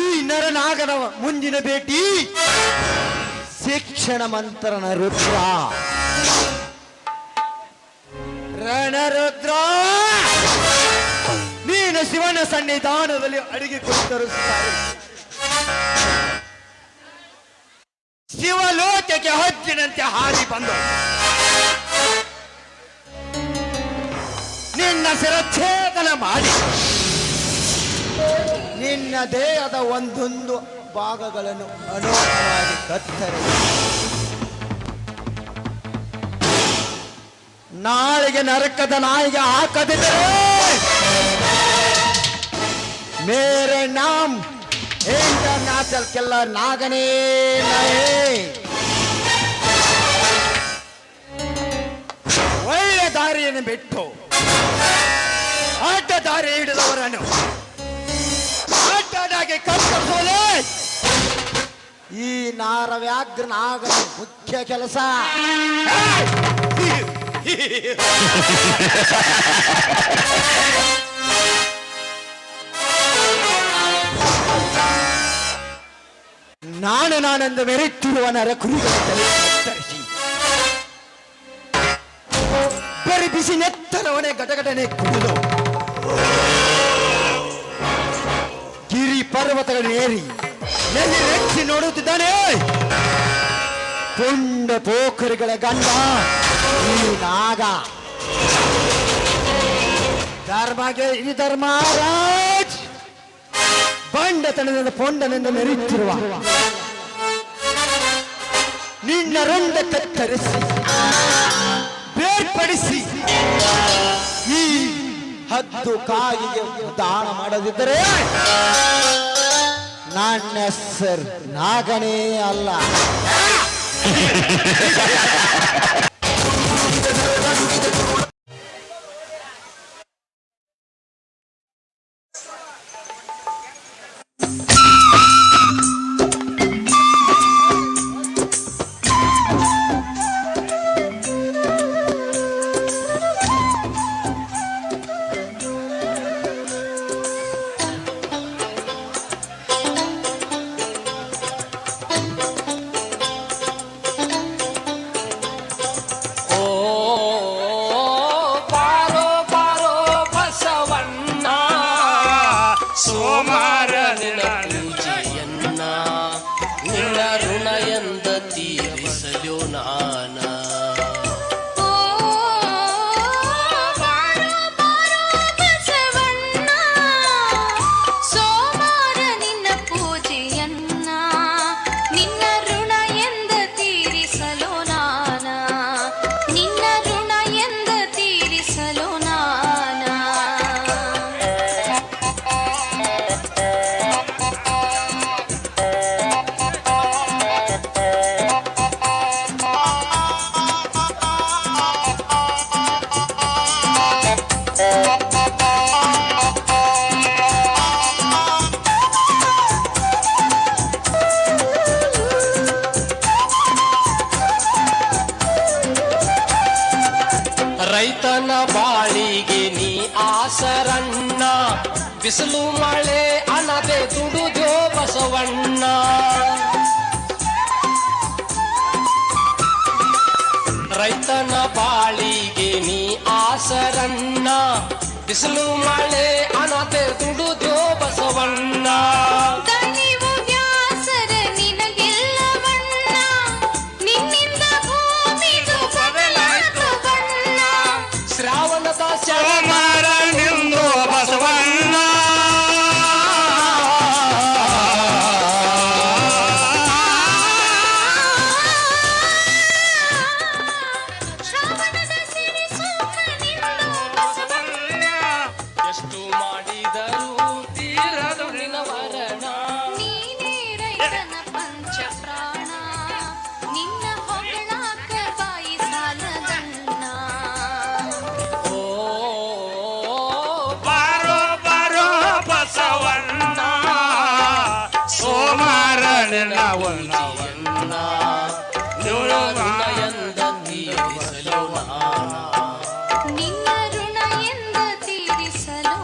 ಈ ನರನಾಗನ ಮುಂದಿನ ಭೇಟಿ ಶಿಕ್ಷಣ ಮಂತ್ರನ ರುದ್ರ ರಣರುದ್ರ. ನೀನು ಶಿವನ ಸನ್ನಿಧಾನದಲ್ಲಿ ಅಡಿಗೆ ಕುಳಿತರುತ್ತಾರೆ. ಶಿವಲೋಕಕ್ಕೆ ಹದ್ದಿನಂತೆ ಹಾರಿ ಬಂದು ನಿನ್ನ ಶಿರಚ್ಛೇದನ ಮಾಡಿ ನಿನ್ನ ದೇಹದ ಒಂದೊಂದು ಭಾಗಗಳನ್ನು ಅನೋಖವಾಗಿ ಕತ್ತರಿಸಿ ನಾಳೆಗೆ ನರಕದ ನಾಯಿಗೆ ಹಾಕದಿದ್ದರೆ ಮೇರೆ ನಾಮ್ ಇಂಟರ್ನ್ಯಾಷನಲ್ ಕಿಲ್ಲರ್ ನಾಗನೇ ನಹಿ. ಒಳ್ಳೆ ದಾರಿಯನ್ನು ಬಿಟ್ಟು ಅಡ್ಡ ದಾರಿ ಹಿಡಿದವರನ್ನು ಅಡ್ಡಾಗಿ ಕತ್ತರಿಸೋಲೆ ಈ ನಾರವ್ಯಾಘ್ರ ನಾಗನ ಮುಖ್ಯ ಕೆಲಸ. ನಾನೆಂದು ಮೆರೆತಿರುವ ನರ ಕುರಿಗಳನ್ನು ಕತ್ತರಿಸಿ ಬರಿ ಬಿಸಿ ನೆತ್ತರವನೇ ಘಟಘಟನೆ ಕುಡಿದು ಗಿರಿ ಪರ್ವತಗಳನ್ನು ಏರಿ ಎಲ್ಲಿ ರೆಚ್ಚಿ ನೋಡುತ್ತಿದ್ದಾನೆ ಪುಂಡ ಪೋಖರಿಗಳ ಗಂಡ ಈ ನಾಗ. ಈ ಧರ್ಮರಾಜ್ ಬಂಡತನದಿಂದ ಪೊಂಡನೆಂದು ಮೆರೆಯುತ್ತಿರುವ ನಿನ್ನ ರುಂಡ ಕತ್ತರಿಸಿ ಬೇರ್ಪಡಿಸಿ ಈ ಹದ್ದು ಕಾಯಿಗೆ ದಾನ ಮಾಡದಿದ್ದರೆ ನನ್ನ ಹೆಸರು ನಾಗನೇ ಅಲ್ಲ. ರೈತನ ಬಾಳಿಗೆ ನೀ ಆಸರಣ್ಣ, ಬಿಸಿಲು ಮಳೆ ಅನದೆ ದುಡುದ್ಯೋ ಬಸವಣ್ಣ. ರೈತನ ಬಾಳಿಗೆ ನೀ ಆಸರಣ್ಣ, ಬಿಸಿಲು ಮಳೆ ಅನದೆ ದುಡುದ್ಯೋ ಬಸವಣ್ಣ. ಸೋಮವಾರನೆಂದು ಬಸವಣ್ಣ ಎಷ್ಟು ಮಾಡಿದರೂ ತೀರದು ನಿನವರಣ. ನೀನೇ ರೈತನ ಪಂಚ ಪ್ರಾಣ, ನಿನ್ನ ಹೊಗಳಾಕ ಬಾಯಿ ಸಾಲದಣ್ಣ. ಬಾರೋ ಬಾರೋ ಬಸವಣ್ಣ, ಸೋಮವಾರನೆಂದವಣ್ಣ ಎಂದ ತೀರಿಸಲು ನಿನ್ನ ಋಣ ಎಂದ ತೀರಿಸಲು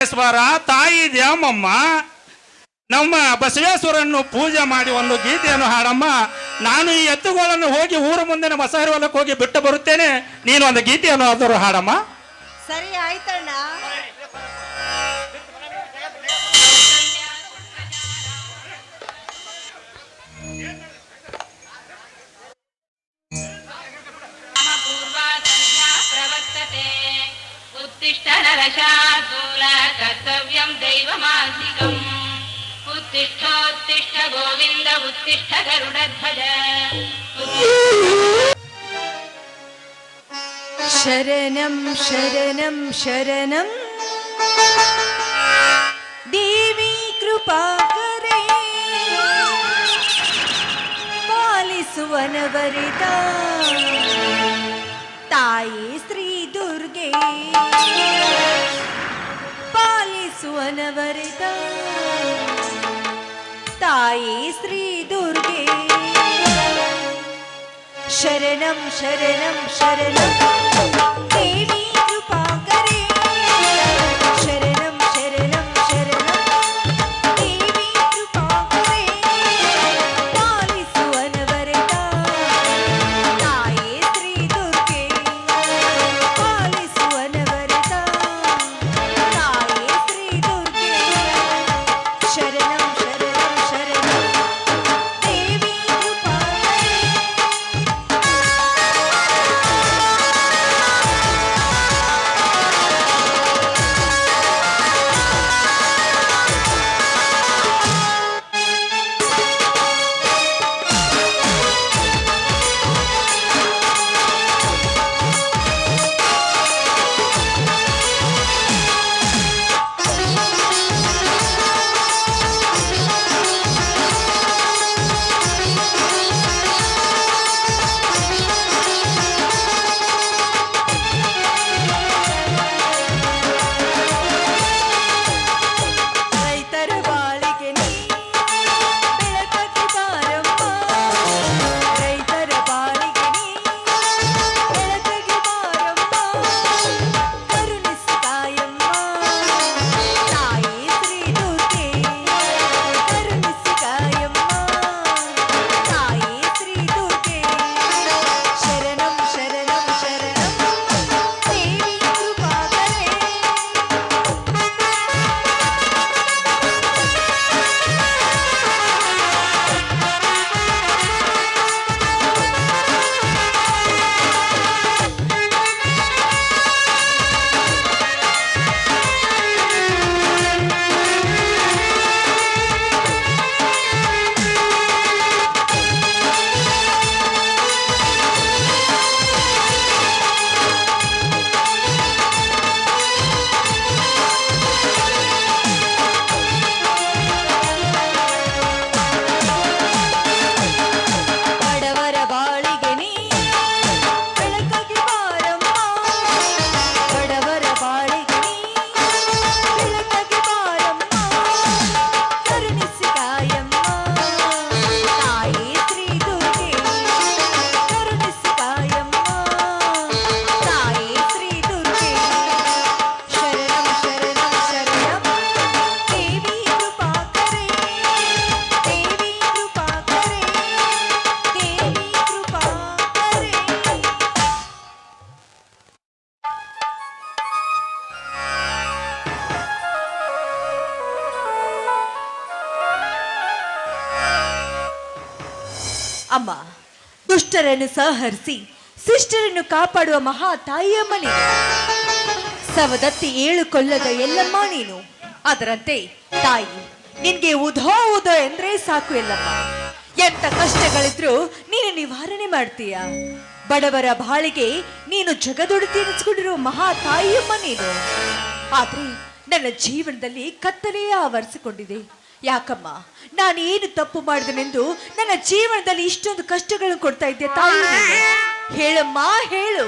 ಬಸವೇಶ್ವರ ತಾಯಿ ದ್ಯಾಮಮ್ಮ ನಮ್ಮ ಬಸವೇಶ್ವರನ್ನು ಪೂಜೆ ಮಾಡಿ ಒಂದು ಗೀತೆಯನ್ನು ಹಾಡಮ್ಮ. ನಾನು ಈ ಎತ್ತುಗಳನ್ನು ಹೋಗಿ ಊರ ಮುಂದೆ ಬಸವರ ಹೊಲಕ್ಕೆ ಹೋಗಿ ಬಿಟ್ಟು ಬರುತ್ತೇನೆ. ನೀನು ಒಂದು ಗೀತೆಯನ್ನು ಆದರೂ ಹಾಡಮ್ಮ. ಸರಿ ಆಯ್ತಣ್ಣ. प्रवर्तते उत्तिष्ठ नरशार्दूल कर्तव्यं दैवमासिकम् उत्तिष्ठोत्तिष्ठ गोविन्द उत्तिष्ठ गरुडध्वज ಶರಣಂ ಶರಣಂ ಶರಣಂ ದೇವಿ ಕೃಪಾಕರೇ ಪಾಲಿಸುವನವರಿತ ತಾಯಿ ಶ್ರೀ ದುರ್ಗೆ ಪಾಲಿಸುವನವರಿತ ತಾಯಿ ಶ್ರೀ ದುರ್ಗೆ ಶರಣಂ ಶರಣಂ ಶರಣಂ ದೇವಿ ಕೃಪಾಕರೇ ಶರಣಂ ಶರಣಂ ಶರಣಂ ದೇವಿ ಕೃಪಾಕರೇ ಪಾಲಿಸುವನವರಿತ ತಾಯಿ ಶ್ರೀ ದುರ್ಗೆ ಪಾಲಿಸುವನವರಿತ ತಾಯಿ ಶ್ರೀ ದುರ್ಗೆ ಶರಣಂ ಶರಣಂ ಶರಣಂ ದೇವಿ ಕೃಪಾಕರೇ ರೈತರ ಬಾಳಿಗೆ ನೀ ಬೆಳಕಕ್ಕೆ ಬಾರಮ್ಮ ರೈತರ ಬಾಳಿಗೆ ನೀ ಬೆಳಕಕ್ಕೆ ಬಾರಮ್ಮ ಕರುಣಿಸಿ ಕಾಯಮ್ಮ ತಾಯಿ ಶ್ರೀ ದುರ್ಗೆ ಕರುಣಿಸಿ ಕಾಯಮ್ಮ ತಾಯಿ ಶ್ರೀ ದುರ್ಗೆ ಶರಣಂ ಶರಣಂ ಶರಣಂ ದೇವಿ ಕೃಪಾಕರೇ ಬಡವರ ಬಾಳಿಗೆ ನೀ ಬೆಳಕಾಗಿ ಬಾರಮ್ಮ ಬಡವರ ಬಾಳಿಗೆ ನೀ ಬೆಳಕಾಗಿ ಬಾರಮ್ಮ ಕರುಣಿಸಿ ಕಾಯಮ್ಮ ತಾಯಿ ಶ್ರೀ ದುರ್ಗೆ ಕರುಣಿಸಿ ಕಾಯಮ್ಮ ತಾಯಿ ಶ್ರೀ ದುರ್ಗೆ ಶರಣಂ ಶರಣಂ ಶರಣಂ ದೇವಿ ಕೃಪಾಕರೇ ದೇವಿ ಕೃಪಾಕರೇ ದೇವಿ ಕೃಪಾಕರೇ ಅಮ್ಮ ದುಷ್ಟರನ್ನು ಸಂಹರಿಸಿ ಶಿಷ್ಟರನ್ನು ಕಾಪಾಡುವ ಮಹಾ ತಾಯಿಯಮ್ಮ ನೀನು ಸವದತ್ತಿ ಏಳು ಕೊಲ್ಲದ ಎಲ್ಲಮ್ಮ ನೀನು ಅದರಂತೆ ತಾಯಿ ನಿನ್ಗೆ ಉಧೋ ಉಧೋ ಎಂದ್ರೆ ಸಾಕು ಎಲ್ಲಮ್ಮ ಎಂತ ಕಷ್ಟಗಳಿದ್ರು ನೀನು ನಿವಾರಣೆ ಮಾಡ್ತೀಯ ಬಡವರ ಬಾಳಿಗೆ ನೀನು ಜಗದೊಡತಿ ಎನಿಸ್ಕೊಂಡಿರೋ ಮಹಾ ತಾಯಿಯಮ್ಮ ನೀನು ಆದ್ರೆ ನನ್ನ ಜೀವನದಲ್ಲಿ ಕತ್ತಲೆಯೇ ಆವರಿಸಿಕೊಂಡಿದೆ ಯಾಕಮ್ಮ ನಾನು ಏನು ತಪ್ಪು ಮಾಡಿದನೆಂದು ನನ್ನ ಜೀವನದಲ್ಲಿ ಇಷ್ಟೊಂದು ಕಷ್ಟಗಳನ್ನು ಕೊಡ್ತಾ ಇದ್ದೆ ತಾಯಿ ನೀನು? ಹೇಳಮ್ಮ ಹೇಳು.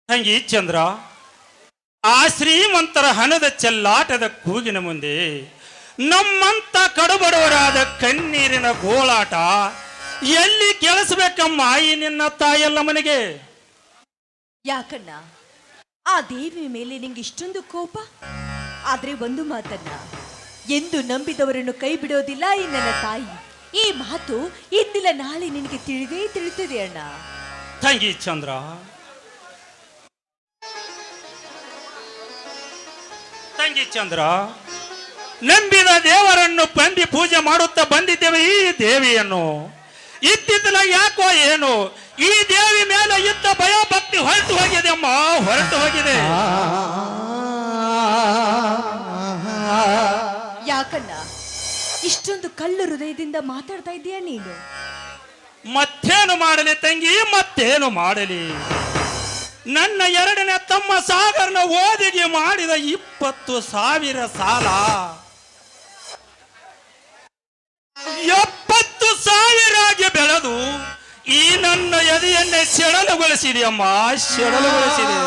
ತಂಗಿ ಚಂದ್ರ, ಆ ಶ್ರೀಮಂತರ ಹಣದ ಚೆಲ್ಲಾಟದ ಕೂಗಿನ ಮುಂದೆ ನಮ್ಮಂತ ಕಡುಬಡವರಾದ ಕಣ್ಣೀರಿನ ಗೋಳಾಟ ಎಲ್ಲಿ ಕೇಳಿಸ್ಬೇಕಮ್ಮ ಈ ನಿನ್ನ ತಾಯಲ್ಲ ಮನೆಗೆ? ಯಾಕಣ್ಣ ಆ ದೇವಿ ಮೇಲೆ ನಿಂಗೆ ಇಷ್ಟೊಂದು ಕೋಪ? ಆದ್ರೆ ಒಂದು ಮಾತನ್ನ, ಎಂದು ನಂಬಿದವರನ್ನು ಕೈ ಬಿಡೋದಿಲ್ಲ ಈ ನನ್ನ ತಾಯಿ. ಈ ಮಾತು ಇಂದಿಲ್ಲ ನಾಳೆ ನಿನಗೆ ತಿಳಿದೇ ತಿಳಿತದೆ ಅಣ್ಣ. ತಂಗಿ ಚಂದ್ರ, ತಂಗಿ ಚಂದ್ರ, ನಂಬಿದ ದೇವರನ್ನು ಬಂದಿ ಪೂಜೆ ಮಾಡುತ್ತಾ ಬಂದಿದ್ದೇವೆ. ಈ ದೇವಿಯನ್ನು ಇತ್ತಿತ್ತಲ ಯಾಕೋ ಏನು ಈ ದೇವಿ ಮೇಲೆ ಇದ್ದ ಭಯ ಭಕ್ತಿ ಹೊರಟು ಹೋಗಿದೆ ಅಮ್ಮ, ಹೊರಟು ಹೋಗಿದೆ. ಯಾಕಣ್ಣ ಇಷ್ಟೊಂದು ಕಳ್ಳು ಹೃದಯದಿಂದ ಮಾತಾಡ್ತಾ ಇದ್ದೀಯ ನೀನು? ಮತ್ತೇನು ಮಾಡಲಿ ತಂಗಿ, ಮತ್ತೇನು ಮಾಡಲಿ? ನನ್ನ ಎರಡನೇ ತಮ್ಮ ಸಾಗರ್ನ ಓದಿಗೆ ಮಾಡಿದ 20,000 ಸಾಲ 70,000 ಆಗಿ ಬೆಳೆದು ಈ ನನ್ನ ಎದೆಯನ್ನೇ ಸೆಡಲುಗೊಳಿಸಿದೆಯಮ್ಮ, ಸೆಡಲುಗೊಳಿಸಿದೆ.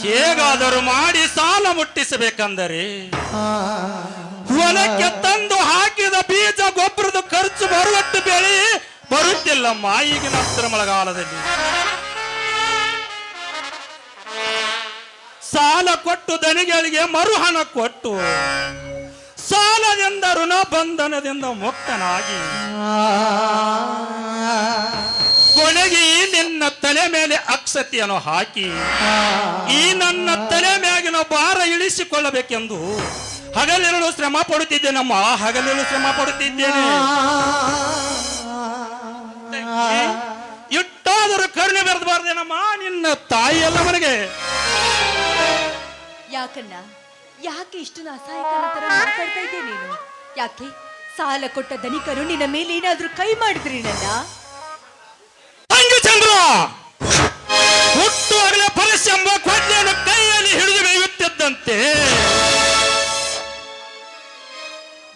ಹೇಗಾದರೂ ಮಾಡಿ ಸಾಲ ಮುಟ್ಟಿಸಬೇಕಂದರೆ ಹೊಲಕ್ಕೆ ತಂದು ಹಾಕಿದ ಬೀಜ ಗೊಬ್ಬರದ ಖರ್ಚು ಬರುವಟ್ಟು ಬೆಳೆ ಬರುತ್ತಿಲ್ಲಮ್ಮ ಈಗಿನ ಹತ್ತಿರ ಮಳೆಗಾಲದಲ್ಲಿ. ಸಾಲ ಕೊಟ್ಟು ದನಿಗಳಿಗೆ ಮರುಹಣ ಕೊಟ್ಟು ಸಾಲದಿಂದ ಋಣ ಬಂಧನದಿಂದ ಮುಕ್ತನಾಗಿ ಕೊನೆಗೆ ನಿನ್ನ ತಲೆ ಮೇಲೆ ಅಕ್ಷತೆಯನ್ನು ಹಾಕಿ ಈ ನನ್ನ ತಲೆ ಮ್ಯಾಗಿನ ಭಾರ ಇಳಿಸಿಕೊಳ್ಳಬೇಕೆಂದು ಹಗಲಿರಲು ಶ್ರಮ ಪಡುತ್ತಿದ್ದೇನಮ್ಮ, ಹಗಲಿರಲು ಶ್ರಮ ಪಡುತ್ತಿದ್ದೇನೆ. ಇಟ್ಟಾದರೂ ಕರುಣೆ ಬೆರೆದಬಾರ್ದೇನಮ್ಮ ನಿನ್ನ ತಾಯಿಯಲ್ಲ ಮನೆಗೆ? ಯಾಕಣ್ಣ ಯಾಕೆ ಇಷ್ಟು ಅಸಹಾಯಕನ ತರ ಮಾತಾಡ್ತಾ ಇದ್ದೆ ನೀನು? ಯಾಕೆ ಸಾಲ ಕೊಟ್ಟ ಧನಿಕರು ನಿನ್ನ ಮೇಲೆ ಏನಾದ್ರೂ ಕೈ ಮಾಡಿದ್ರಿ ನನ್ನ? ತಂಗಿ ಚಂದ್ರ, ಹುಟ್ಟುವಾಗಲೇ ಪರಶೆಂಬ ಕೊಡ್ಲೆಯನ್ನು ಕೈಯಲ್ಲಿ ಹಿಡಿದು ಬೇಯುತ್ತಿದ್ದಂತೆ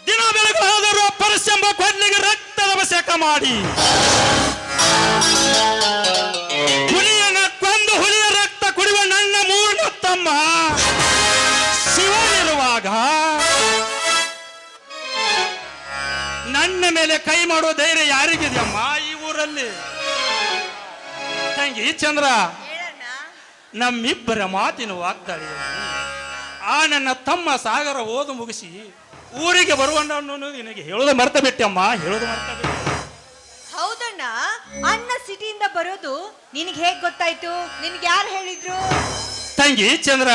ದಿನ ಬೆಳಗ್ಗೆ ಹೋದರೂ ಪರಶೆಂಬ ಕೊಡ್ಲಿಗೆ ರಕ್ತದ ಅಭಿಷೇಕ ಮಾಡಿ ಹುಲಿಯನ್ನ ಕೊಂದು ಹುಲಿಯ ರಕ್ತ ಕುಡಿಯುವ ನನ್ನ ಮೂರನೇ ತಮ್ಮ ಶಿವನಿರುವಾಗ ನನ್ನ ಮೇಲೆ ಕೈ ಮಾಡುವ ಧೈರ್ಯ ಯಾರಿಗಿದೆಯಮ್ಮ ಈ ಊರಲ್ಲಿ? ತಂಗಿ ಚಂದ್ರ, ನಮ್ಮಿಬ್ಬರ ಮಾತಿನ ವಾಗ್ದಾಳಿಯಲ್ಲಿ ಆ ನನ್ನ ತಮ್ಮ ಸಾಗರ ಓದು ಮುಗಿಸಿ ಊರಿಗೆ ಬರುವಣ್ಣನು ನಿನಗೆ ಹೇಳೋದು ಮರ್ತ ಬಿಟ್ಟೆಮ್ಮ, ಹೇಳೋದು ಮರ್ತ ಬಿಟ್ಟೆ. ಹೌದಣ್ಣ, ಅಣ್ಣ ಸಿಟಿಯಿಂದ ಬರೋದು ನಿನಗೆ ಹೇಗ್ ಗೊತ್ತಾಯ್ತು? ನಿನ್ಗೆ ಯಾರು ಹೇಳಿದ್ರು? ತಂಗಿ ಚಂದ್ರ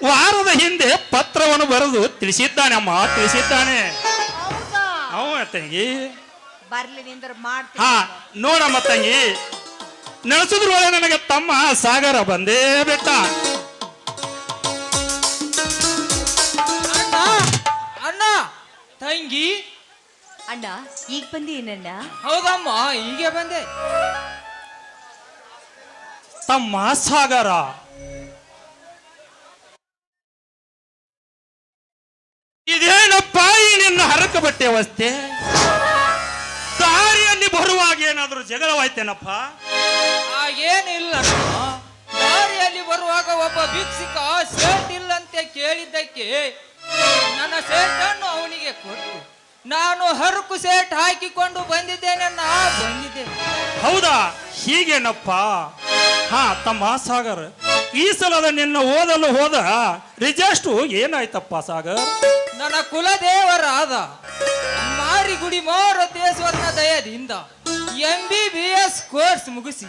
ವಾರದ ಹಿಂದೆ ಪತ್ರವನ್ನು ಬರೆದು ತಿಳಿಸಿದ್ದಾನೆ ಅಮ್ಮ, ತಿಳಿಸಿದ್ದಾನೆ. ಅವ ತಂಗಿ ಬರ್ಲಿ ನಿಂದ್ರ ಮಾಡ್ತೀನಿ. ಹಾ ನೋಡಮ್ಮ ತಂಗಿ, ನಡೆಸಿದ್ರೊಳಗೆ ನನಗೆ ತಮ್ಮ ಸಾಗರ ಬಂದೇ ಬಿಟ್ಟ. ಅಣ್ಣ ತಂಗಿ. ಅಣ್ಣ ಈಗ ಬಂದೇನಣ್ಣ? ಹೌದಮ್ಮ, ಹೀಗೆ ಬಂದೆ. ತಮ್ಮ ಸಾಗರ ಇದೇನಪ್ಪ ಈ ನಿನ್ನ ಹರಕ ಬಟ್ಟೆ ಅವಸ್ಥೆ? ದಾರಿಯಲ್ಲಿ ಬರುವಾಗ ಏನಾದ್ರೂ ಜಗಳವಾಯ್ತೇನಪ್ಪ? ಹಾಗೇನಿಲ್ಲ. ದಾರಿಯಲ್ಲಿ ಬರುವಾಗ ಒಬ್ಬ ಭಿಕ್ಷುಕ ಸೇಟ್ ಇಲ್ಲಂತೆ ಕೇಳಿದ್ದಕ್ಕೆ ನನ್ನ ಸೇಟನ್ನು ಅವನಿಗೆ ಕೊಟ್ಟು ನಾನು ಹರಕು ಸೇಟ್ ಹಾಕಿಕೊಂಡು ಬಂದಿದ್ದೇನೆ. ಹೌದಾ? ಹೀಗೇನಪ್ಪ? ಹಾ ತಮ್ಮ ಸಾಗರ್, ಈ ಸಲದ ನಿನ್ನ ಓದಲು ಹೋದ ರಿಜೆಸ್ಟ್ ಏನಾಯ್ತಪ್ಪ ಸಾಗರ್? ನನ್ನ ಕುಲದೇವರಾದ ಮಾರಿಗುಡಿ ಮಾರುತೇಶ್ವರನ ದಯದಿಂದ MBBS ಕೋರ್ಸ್ ಮುಗಿಸಿ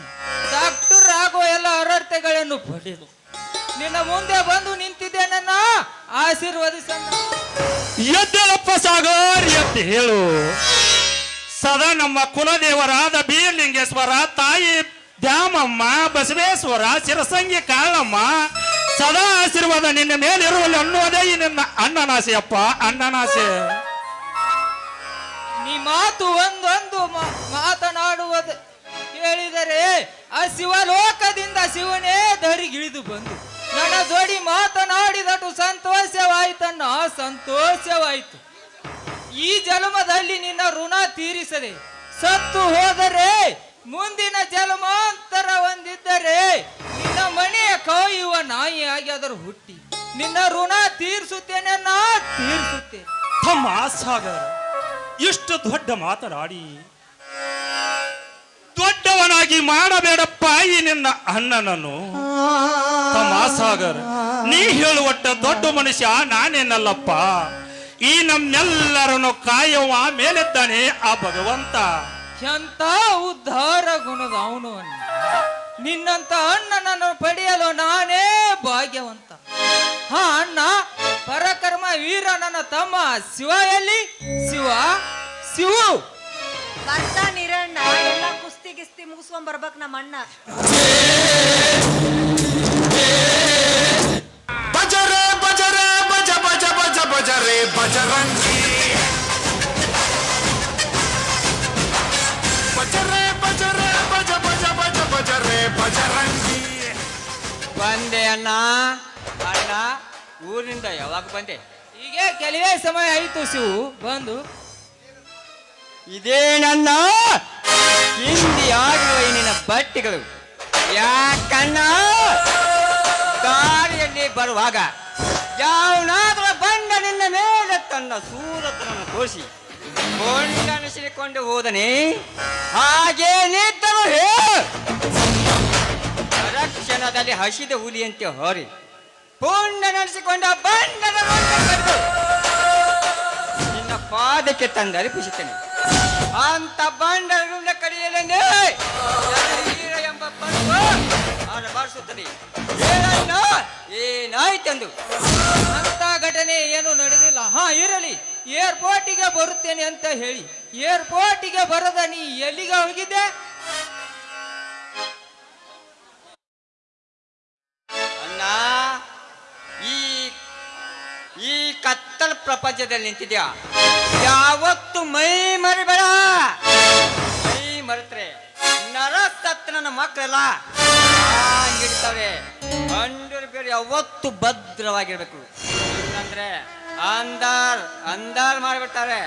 ಡಾಕ್ಟರ್ ಆಗೋ ಎಲ್ಲ ಅರ್ಹತೆಗಳನ್ನು ಪಡೆದು ನಿನ್ನ ಮುಂದೆ ಬಂದು ನಿಂತಿದ್ದೇನನ್ನ ಆಶೀರ್ವದಿಸ. ಎದ್ದೇಳಪ್ಪ ಸಾಗರ್, ಎದ್ದು ಹೇಳು. ಸದಾ ನಮ್ಮ ಕುಲದೇವರಾದ ಬೀರ್ಲಿಂಗೇಶ್ವರ, ತಾಯಿ ದ್ಯಾಮಮ್ಮ, ಬಸವೇಶ್ವರ, ಶಿರಸಂಗಿ ಕಾಳಮ್ಮ ಸದಾ ಆಶೀರ್ವಾದ ನಿನ್ನ ಮೇಲಿರುವಲ್ಲಿ ಅನ್ನೋದೇ ಈ ನಿನ್ನ ಅಣ್ಣನಾಸೆ ಅಪ್ಪ, ಅಣ್ಣನಾಸೆ. ನೀ ಮಾತು ಒಂದೊಂದು ಮಾತನಾಡುವುದು ಹೇಳಿದರೆ ಆ ಶಿವಲೋಕದಿಂದ ಶಿವನೇ ಧರಿಗಿಳಿದು ಬಂದು ನನ್ನ ಜೋಡಿ ಮಾತನಾಡಿದಟು ಸಂತೋಷವಾಯ್ತನ್ನ, ಸಂತೋಷವಾಯ್ತು. ಈ ಜನ್ಮದಲ್ಲಿ ನಿನ್ನ ಋಣ ತೀರಿಸದೆ ಸತ್ತು ಹೋದರೆ ಮುಂದಿನ ಜನ್ಮಾಂತರ ಹೊಂದಿದ್ದರೆ ನಿನ್ನ ಮನೆಯ ಕಾಯುವ ನಾಯಿ ನಾಯಿಯಾಗಿ ಅದರ ಹುಟ್ಟಿ ನಿನ್ನ ಋಣ ತೀರ್ಸುತ್ತೇನೆ ನಾ ತೀರ್ಸುತ್ತೇನೆ. ತಮ್ಮ ಸಾಗರ ಇಷ್ಟು ದೊಡ್ಡ ಮಾತನಾಡಿ ದೊಡ್ಡವನಾಗಿ ಮಾಡಬೇಡಪ್ಪ ಈ ನಿನ್ನ ಅಣ್ಣನನ್ನು. ತಮ್ಮ ಸಾಗರ್, ನೀ ಹೇಳುವಟ್ಟ ದೊಡ್ಡ ಮನುಷ್ಯ ನಾನೇನಲ್ಲಪ್ಪ. ಈ ನಮ್ಮೆಲ್ಲರನ್ನು ಕಾಯುವ ಮೇಲಿದ್ದಾನೆ ಆ ಭಗವಂತ. ಎಂತ ಉದ್ಧಾರ ಗುಣದ ಅವನು ಅಣ್ಣ. ನಿನ್ನಂತ ಅಣ್ಣನನ್ನು ಪಡೆಯಲು ನಾನೇ ಭಾಗ್ಯವಂತ. ಹಾ ಅಣ್ಣ, ಪರಕರ್ಮ ವೀರ ನನ್ನ ತಮ್ಮ ಶಿವ ಎಲ್ಲಿ? ಶಿವ ಶಿವು ಬರ್ತಾನಿರಣ್ಣ, ಎಲ್ಲ ಕುಸ್ತಿ ಗಿಸ್ತಿ ಮುಗಿಸ್ಕೊಂಡ್ ಬರ್ಬೇಕು ನಮ್ಮ ಅಣ್ಣ. ಬಜರೆ ಬಜರೆ ಬಜ ಬಜ ಬಜ ಬಜರೆ ಬಜರಂಗಿ ಬಜರೆ ಬಜರೆ ಬಜ ಬಜ ಬಜ ಬಜರೆ ಬಜರಂಗಿ. ಬಂದೆ ಅಣ್ಣ. ಅಣ್ಣ, ಊರಿನಿಂದ ಯಾವಾಗ ಬಂದೆ? ಹೀಗೆ ಕೆಲವೇ ಸಮಯ ಆಯಿತು ಶಿವು ಬಂದು. ಇದೇ ನನ್ನ ಹಿಂದಿ ಆಗಿರುವ ಈ ನಿನ್ನ ಬಟ್ಟೆಗಳು. ಯಾಕಣ್ಣ, ದಾರಿಯಲ್ಲಿ ಬರುವಾಗ ಯಾವನಾದ್ರೂ ಬಂದ ನಿನ್ನ ಮೇಲೆ ತನ್ನ ಸೂರತನನ್ನು ತೋರಿಸಿ ಕೊಂಡನಿಸಿಕೊಂಡು ಹೋದನೆ. ಹಾಗೆ ನಿದ್ದರು ರಕ್ಷಣದಲ್ಲಿ ಹಸಿದ ಹುಲಿಯಂತೆ ಹೊರಿ ಪುಣ್ಯ ನಡೆಸಿಕೊಂಡ ಬಂಡದ ನಿನ್ನ ಪಾದಕ್ಕೆ ತಂದು ಅರ್ಪಿಸುತ್ತೇನೆ. ಅಂತ ಬಂಡರ ಕಡೆಯಲ್ಲೇ ಎಂಬ ಬಾರಿಸುತ್ತದೆ. ಏನಾಯ್ತೆಂದು ಅಂತ ಘಟನೆ ಏನು ನಡೆದಿಲ್ಲ. ಹಾ ಇರಲಿ, ಏರ್ಪೋರ್ಟಿಗೆ ಬರುತ್ತೇನೆ ಅಂತ ಹೇಳಿ ಏರ್ಪೋರ್ಟಿಗೆ ಬರದ ನೀ ಎಲ್ಲಿಗೆ ಹೋಗಿದ್ದೆ? ಅಣ್ಣ, ಈ ಕತ್ತಲ ಪ್ರಪಂಚದಲ್ಲಿ ನಿಂತಿದ್ಯಾ. ಯಾವತ್ತು ಮೈ ಮರಿಬೇಡ. ಮೈ ಮರೆತ್ರೆ ನರಸತ್ತ ನನ್ನ ಮಕ್ಕಳೆಲ್ಲ ಹಿಡ್ತವೆ. ಗಂಡರು ಬೇರೆ ಯಾವತ್ತು ಭದ್ರವಾಗಿರ್ಬೇಕು. ಅಂದ್ರೆ ಅಂದಾರ್ ಮಾಡಿಬಿಡ್ತಾರೆ.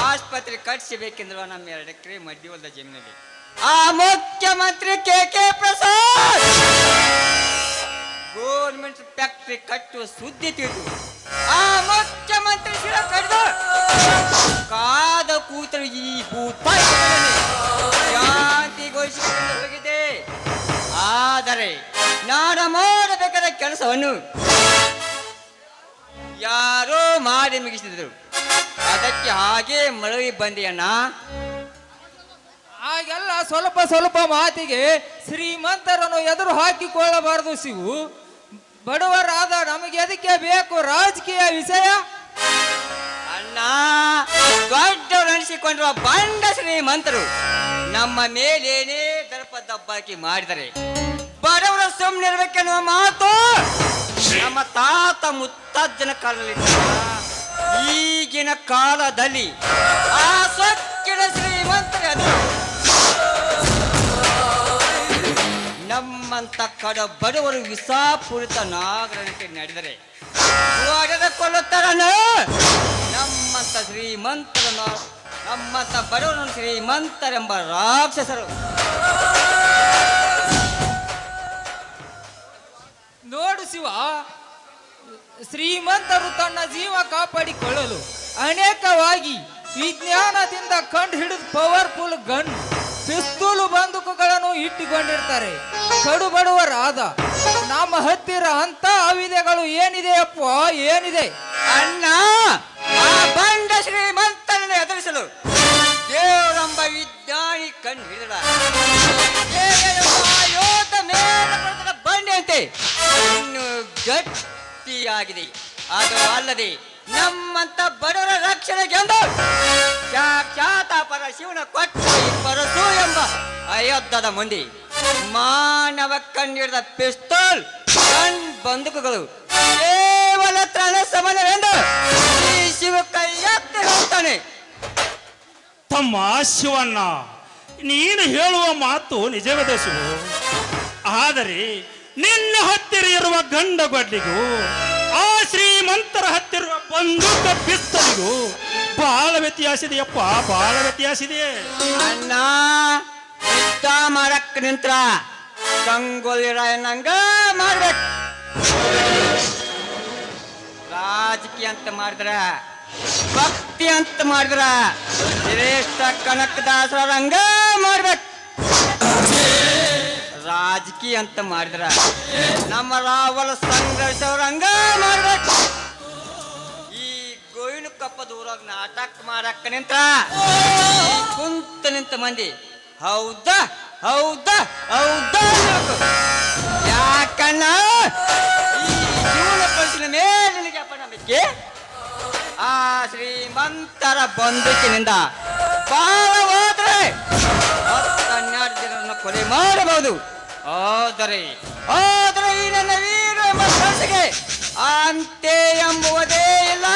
ಆಸ್ಪತ್ರೆ ಕಟ್ಟಿಸಬೇಕೆಂದ್ರು ನಮ್ಮ 2 ಎಕರೆ ಮಡ್ಡಿ ಹೊಲದ ಜಮೀನಲ್ಲಿ ಆ ಮುಖ್ಯಮಂತ್ರಿ ಕೆ ಪ್ರಸಾದ್ ಗೋರ್ಮೆಂಟ್ ಫ್ಯಾಕ್ಟ್ರಿ ಕಟ್ಟುವ ಸುದ್ದಿ ತಿಳಿದು ಆ ಮುಖ್ಯಮಂತ್ರಿ ಶಿರ ಕಡಿದು ಕಾದ ಕೂತರು ಈ ಶಾಂತಿಗೊಳಿಸಿಕೊಂಡು ಹೋಗಿದೆ. ಆದರೆ ನಾನು ಮಾಡಬೇಕಾದ ಕೆಲಸವನ್ನು ಯಾರೋ ಮಾಡಿ ಮುಗಿಸಿದರು. ಅದಕ್ಕೆ ಹಾಗೆ ಮರಳಿ ಬಂದೆಯಣ್ಣ. ಹಾಗೆಲ್ಲ ಸ್ವಲ್ಪ ಸ್ವಲ್ಪ ಮಾತಿಗೆ ಶ್ರೀಮಂತರನ್ನು ಎದುರು ಹಾಕಿಕೊಳ್ಳಬಾರದು ಶಿವು. ಬಡವರಾದ ನಮಗೆ ಅದಕ್ಕೆ ಬೇಕು ರಾಜಕೀಯ ವಿಷಯ. ಅಣ್ಣ, ದೊಡ್ಡವರು ಅನಿಸಿಕೊಂಡಿರುವ ಬಂಡ ಶ್ರೀಮಂತರು ನಮ್ಮ ಮೇಲೇನೇ ದರ್ಪ ದಬ್ಬಾಕಿ ಮಾಡಿದರೆ ಬಡವರ ಸುಮ್ಮನಿರ್ಬೇಕೆನ್ನುವ ಮಾತು ನಮ್ಮ ತಾತ ಮುತ್ತಜ್ಜನ ಕಾಲದಲ್ಲಿ. ಈಗಿನ ಕಾಲದಲ್ಲಿ ಆ ಸೊಕ್ಕಿನ ಶ್ರೀಮಂತರು ನಮ್ಮಂತ ಕಡ ಬಡವರು ವಿಷಪೂರಿತ ನಾಗರಿಕತೆ ನಡೆದರೆ ಕೊಳ್ಳುತ್ತಾರನು. ನಮ್ಮಂತ ಶ್ರೀಮಂತರನ್ನು ನಮ್ಮಂತ ಬಡವರನ್ನು ಶ್ರೀಮಂತರೆಂಬ ರಾಕ್ಷಸರು. ನೋಡು ಶಿವ, ಶ್ರೀಮಂತರು ತನ್ನ ಜೀವ ಕಾಪಾಡಿಕೊಳ್ಳಲು ಅನೇಕವಾಗಿ ವಿಜ್ಞಾನದಿಂದ ಕಂಡು ಹಿಡಿದು ಪವರ್ಫುಲ್ ಗನ್ ಪಿಸ್ತೂಲು ಬಂದೂಕುಗಳನ್ನು ಇಟ್ಟುಕೊಂಡಿರ್ತಾರೆ. ಕಡು ಬಡವರಾದ ನಮ್ಮ ಹತ್ತಿರ ಅಂತ ಆಯುಧಗಳು ಏನಿದೆಯಪ್ಪ, ಏನಿದೆ? ಅಣ್ಣ, ಆ ಬಂಡ ಶ್ರೀಮಂತರನ್ನು ಎದುರಿಸಲು ದೇವರೆಂಬ ವಿಜ್ಞಾನಿ ಕಂಡು ಹಿಡಿದ ಬಂಡೆಯಂತೆ ಇನ್ನು ಗಟ್ಟಿಯಾಗಿದೆ. ಅದು ಅಲ್ಲದೆ ನಮ್ಮಂತ ಬಡವರ ರಕ್ಷಣೆಗೆಂದು ಸಾಕ್ಷಾತ್ ಪರ ಶಿವನ ಕೊಟ್ಟ ಪರಸು ಎಂಬ ಅಯೋಧ್ಯದ ಮಂದಿ ಮಾನವ ಕಂಡಿಡಿದ ಪಿಸ್ತೂಲ್ ಗನ್ ಬಂದೂಕುಗಳು ಕೇವಲ ತ್ರಣ ಸಮಾನವೆಂದು ಈ ಶಿವ ಕೈ ಎತ್ತಿ ಹೇಳ್ತಾನೆ. ತಮ್ಮ ಶಿವಣ್ಣ, ನೀನು ಹೇಳುವ ಮಾತು ನಿಜವೇ ಶಿವು. ಆದರೆ ನಿನ್ನ ಹತ್ತಿರ ಇರುವ ಗಂಡ ಗಡ್ಡಿಗೂ ಆ ಶ್ರೀಮಂತರ ಹತ್ತಿರುವ ಬಂದೂಕ ಪಿಸ್ತಲಿಗೂ ಬಹಳ ವ್ಯತ್ಯಾಸ ಇದೆಯಪ್ಪ, ಬಹಳ ವ್ಯತ್ಯಾಸ ಇದೆ. ಅಣ್ಣ, ಯುದ್ಧ ಮಾಡಕ್ ನಿಂತ್ರ ಸಂಗೊಳ್ಳಿ ರಾಯನಂಗ ಮಾಡ್ಬೇಕು. ರಾಜಕೀಯ ಅಂತ ಮಾಡಿದ್ರ, ಭಕ್ತಿ ಅಂತ ಮಾಡಿದ್ರ ಶ್ರೇಷ್ಠ ಕನಕದಾಸರಂಗ ಮಾಡ್ಬೇಕು. ರಾಜಕೀಯ ಅಂತ ಮಾಡಿದ್ರ ನಮ್ಮ ರಾವಲ ಸಂಘರ್ಷವ್ರಂಗ ಮಾಡ್ಬೇಕು. ಈ ಗೋವಿನ ಕಪ್ಪದ ಊರಾಗ ನಾಟಕ ಮಾಡಕ್ಕ ನಿಂತ ಕುಂತ ನಿಂತ ಮಂದಿ ಹೌದಾ ಹೌದಾ ಹೌದಾ ಅನ್ಬೇಕು. ಯಾಕಣ್ಣ ಈ ಜೀವನ ಪರಿಸ್ಥಿತಿ ಮೇಲೆ ನಿನಗೆ ಅಪನಂಬಿಕೆ. ಆ ಶ್ರೀಮಂತರ ಬಂದೂಕಿನಿಂದ ಬಾಳ ಹೋದ್ರೆ 10-12 ಜನರನ್ನು ಕೊಲೆ ಮಾಡಬಹುದು. ಆದರೆ ಈ ನನ್ನ ವೀರ ಮನಸ್ಸಿಗೆ ಅಂತೆ ಎಂಬುವುದೇ ಇಲ್ಲ.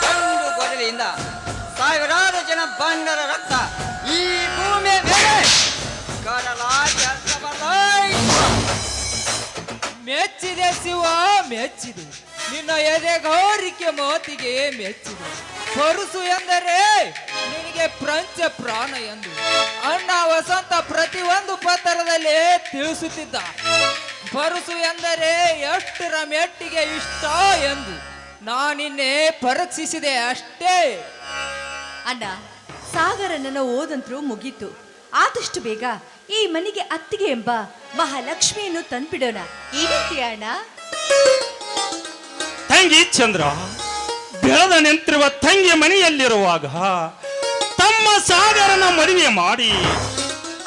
ಗಂಡು ಗೊಡಲಿಯಿಂದ ಸಾವಿರಾರು ಜನ ಬಂಡರ ರಕ್ತ ಈ ಭೂಮಿಯ ಮೇಲೆ ಕಡಲಾಗಿ ಮೆಚ್ಚಿದೆ ಶಿವ, ಮೆಚ್ಚಿದೆ ನಿನ್ನ ಎದೆಗಾರಿಕೆ ಮಾತಿಗೆ ಮೆಚ್ಚಿದೆ. ಪರುಸು ಎಂದರೆ ನಿನಗೆ ಪ್ರಪಂಚ ಪ್ರಾಣ ಎಂದು ಅಣ್ಣ ವಸಂತ ಪ್ರತಿಯೊಂದು ಪತ್ರದಲ್ಲಿ ತಿಳಿಸುತ್ತಿದ್ದ. ಪರುಸು ಎಂದರೆ ಎಷ್ಟರ ಮೆಟ್ಟಿಗೆ ಇಷ್ಟ ಎಂದು ನಾನಿನ್ನೆ ಪರೀಕ್ಷಿಸಿದೆ ಅಷ್ಟೇ. ಅಣ್ಣ, ಸಾಗರನನ್ನ ಓದಂತ್ರು ಮುಗೀತು. ಆದಷ್ಟು ಬೇಗ ಈ ಮನೆಗೆ ಅತ್ತಿಗೆ ಎಂಬ ಮಹಾಲಕ್ಷ್ಮಿಯನ್ನು ತಂದ್ಬಿಡೋಣ. ಏನಂತೀಯ ಅಣ್ಣ? ತಂಗಿ ಚಂದ್ರ, ಬೆಳೆದ ನಿಂತಿರುವ ತಂಗಿ ಮನೆಯಲ್ಲಿರುವಾಗ ತಮ್ಮ ಸಾಗರನ ಮದುವೆ ಮಾಡಿ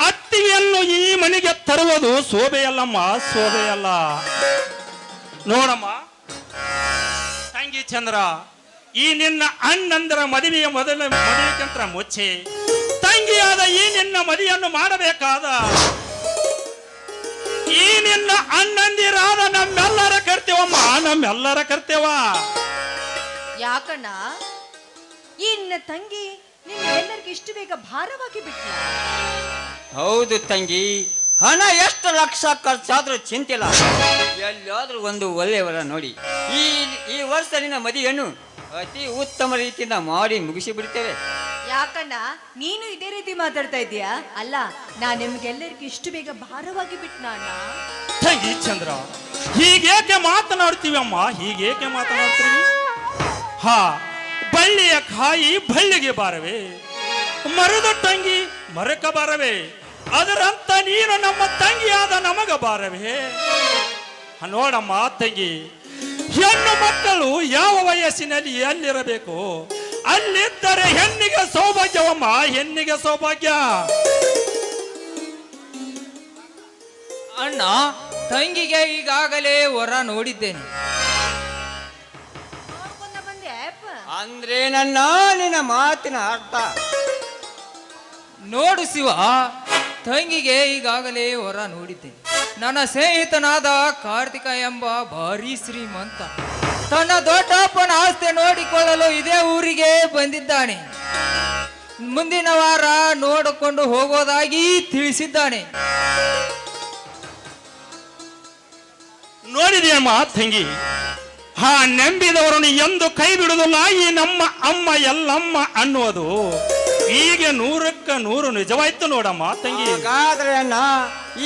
ಅತ್ತಿಗೆಯನ್ನು ಈ ಮನೆಗೆ ತರುವುದು ಶೋಭೆಯಲ್ಲಮ್ಮ, ಶೋಭೆಯಲ್ಲ. ನೋಡಮ್ಮ ತಂಗಿ ಚಂದ್ರ, ಈ ನಿನ್ನ ಅಣ್ಣಂದರ ಮದುವೆಗಿಂತ ಮುಚ್ಚೆ ತಂಗಿಯಾದ ಈ ನಿನ್ನ ಮದುವೆಯನ್ನು ಮಾಡಬೇಕಾದ ಈ ನಿನ್ನ ಅಣ್ಣಂದಿರಾದ ನಮ್ಮೆಲ್ಲರ ಕರ್ತೇವಮ್ಮ, ನಮ್ಮೆಲ್ಲರ ಕರ್ತೇವ. ಯಾಕಣ್ಣ ಈ ನಿನ್ನ ತಂಗಿ ನಿನ್ನ ಎಲ್ಲರಿಗೂ ಇಷ್ಟು ಬೇಗ ಭಾರವಾಗಿ ಬಿಟ್ಟ? ಹೌದು ತಂಗಿ, ಹಣ ಎಷ್ಟು ಲಕ್ಷ ಖರ್ಚಾದ್ರೂ ಚಿಂತಿಲ್ಲ. ಎಲ್ಲಾದ್ರೂ ಒಂದು ಒಳ್ಳೆಯವರ ನೋಡಿ ಈ ವರ್ಷ ನಿನ್ನ ಮದುವೆಯನ್ನು ಅತಿ ಉತ್ತಮ ರೀತಿಯಿಂದ ಮಾಡಿ ಮುಗಿಸಿ ಬಿಡ್ತೇವೆ. ಯಾಕಣ್ಣ ನೀನು ಇದೇ ರೀತಿ ಮಾತಾಡ್ತಾ ಇದೀಯಾ? ಅಲ್ಲ, ನಾ ನಿಮ್ಗೆಲ್ಲರಿಗೂ ಇಷ್ಟು ಬೇಗ ಭಾರವಾಗಿ ಬಿಟ್ಟ ಅಣ್ಣ? ತಂಗಿ ಚಂದ್ರ, ಹೀಗೇಕೆ ಮಾತನಾಡ್ತೀವಿ ಅಮ್ಮ, ಹೀಗೇಕೆ ಮಾತನಾಡ್ತೀವಿ? ಹಾ, ಬಳ್ಳಿಯ ಕಾಯಿ ಬಳ್ಳಿಗೆ ಬಾರವೆ, ಮರದ ತಂಗಿ ಮರಕ ಬಾರವೆ, ಅದರಂತ ನೀನು ನಮ್ಮ ತಂಗಿಯಾದ ನಮಗ ಬಾರವೆ. ನೋಡಮ್ಮ ತಂಗಿ, ಹೆಣ್ಣು ಮಕ್ಕಳು ಯಾವ ವಯಸ್ಸಿನಲ್ಲಿ ಎಲ್ಲಿರಬೇಕು ಅಲ್ಲಿದ್ದರೆ ಹೆಣ್ಣಿಗೆ ಸೌಭಾಗ್ಯವಮ್ಮ, ಹೆಣ್ಣಿಗೆ ಸೌಭಾಗ್ಯ. ಅಣ್ಣ, ತಂಗಿಗೆ ಈಗಾಗಲೇ ವರ ನೋಡಿದ್ದೇನೆ. ಅಂದ್ರೆ ನನ್ನ ನಿನ್ನ ಮಾತಿನ ಅರ್ಥ ನೋಡು ಶಿವ, ತಂಗಿಗೆ ಈಗಾಗಲೇ ವರ ನೋಡಿದ್ದೇನೆ. ನನ್ನ ಸ್ನೇಹಿತನಾದ ಕಾರ್ತಿಕ ಎಂಬ ಭಾರಿ ಶ್ರೀಮಂತ ತನ್ನ ದೊಡ್ಡಪ್ಪನ ಆಸ್ತಿ ನೋಡಿಕೊಳ್ಳಲು ಇದೇ ಊರಿಗೆ ಬಂದಿದ್ದಾನೆ. ಮುಂದಿನ ವಾರ ನೋಡಿಕೊಂಡು ಹೋಗೋದಾಗಿ ತಿಳಿಸಿದ್ದಾನೆ. ನೋಡಿದೆಯಮ್ಮ ತಂಗಿ, ಹಾ ನಂಬಿದವರನ್ನು ಎಂದು ಕೈ ಬಿಡುವುದಿಲ್ಲ ಈ ನಮ್ಮ ಅಮ್ಮ ಎಲ್ಲಮ್ಮ ಅನ್ನುವುದು ಈಗ 100ಕ್ಕೆ 100 ನಿಜವಾಯ್ತು ನೋಡಮ್ಮ ತಂಗಿ. ಹಾಗಾದ್ರೆ ಅಣ್ಣ,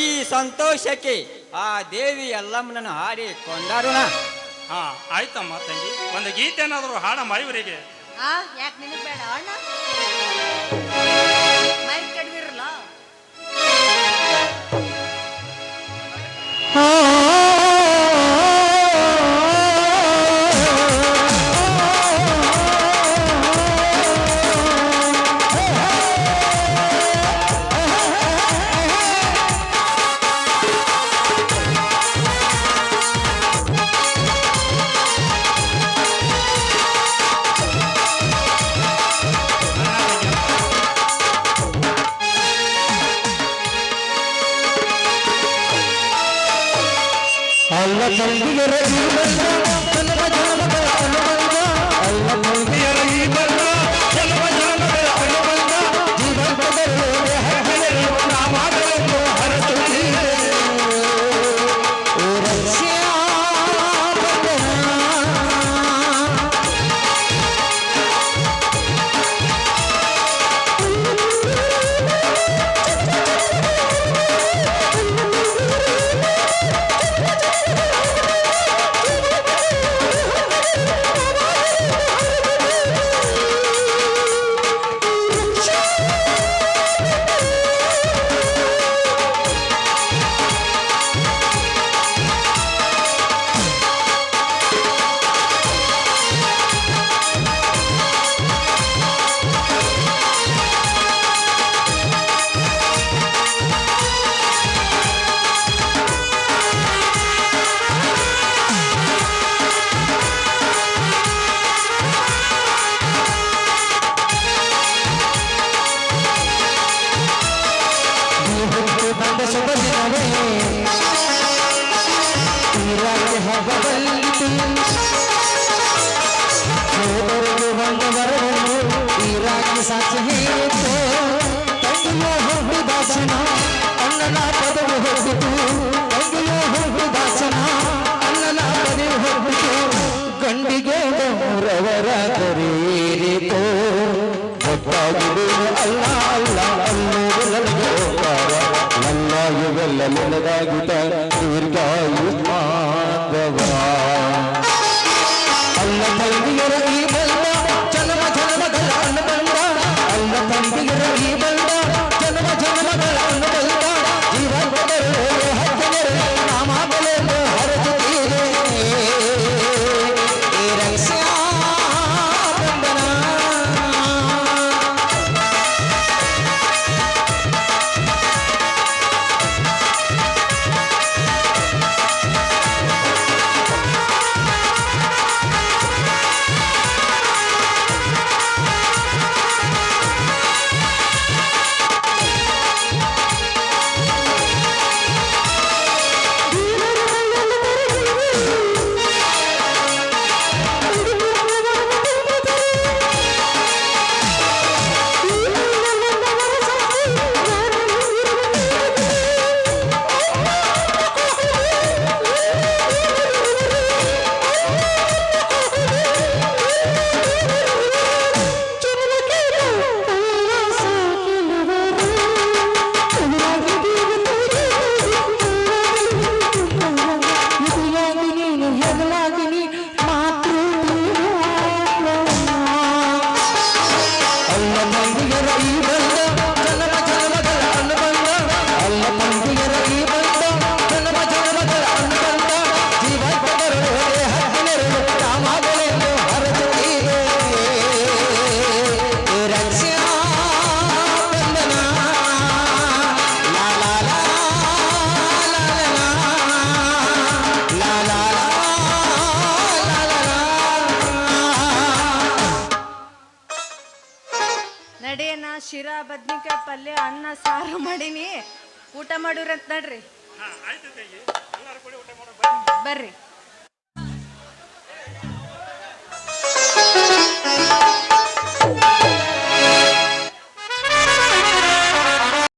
ಈ ಸಂತೋಷಕ್ಕೆ ಆ ದೇವಿ ಎಲ್ಲಮ್ಮನನ್ನು ಹಾಡಿ ಕೊಂಡಾರೋಣ. ಹಾ ಆಯ್ತಮ್ಮ ತಂಗಿ, ಒಂದು ಗೀತೆ ಏನಾದ್ರು ಹಾಡಮ್ಮ ಇವರಿಗೆ. ಯಾಕೆ ನಿನಗೆ ಬೇಡ ಅಣ್ಣ? ಮೈಕ್ ಕಡಿದಿರಲ್ಲ. ಶುಭ ದಿನವೇ ಈ ರಾತ್ರಿ ಹಬ್ಬದಲ್ಲಿತು ಸೋದರರು ಬಂದವರನ್ನು ಈ ರಾತ್ರಿ ಸಾಕ್ಷಿ ಹೇಳಿತು ತಂಗಿಯ ಹುಟ್ಟಿದಾಚನ ಅಣ್ಣನ ಪದವು ಹೋಗಿತು ತಂಗಿಯ ಹುಟ್ಟಿದಾಚನ ಅಣ್ಣನ ಪದವು ಹೋಗಿತು ಗಂಡಿಗೆ ಮೂರವರ ಕರೀರಿತು ಗೊತ್ತಾಗಿದ್ದೇನೆ ಅಲ್ಲ ಅಲ್ಲ ಅಲ್ಲೂರಿಗೆ ಹೋಗಾರ ನನ್ನ ಇವೆಲ್ಲ ನೆನದಾಗಿತ ದೀರ್ಘಾಯು ಮಾಧವ ಅಲ್ಲ ತಂಗಿಯರ ಈ ಬಂದ ಜನ್ಮ ಜನ್ಮಗಳ ಅನುಬಂಧ ಅಲ್ಲ ತಂಗಿಯರ ಈ ಬಂದ ಜನ್ಮ ಜನ್ಮಗಳ ಅನುಬಂಧ ಜೀವನದಲ್ಲಿ ಹತ್ತನೆರೆ ನಾಮ ಬೆಲೆಯನ್ನು ಹರಸುತ್ತೀರೆ ಈ ರಕ್ಷಾ ಬಂಧನ ನಡೆಯನ ಶಿರಾ ಬದ್ನಿಕಾಯಿ ಪಲ್ಯ ಅನ್ನ ಸಾರು ಮಾಡೀನಿ ಊಟ ಮಾಡಿವ್ರಂತ ನಡ್ರಿ ಬರ್ರಿ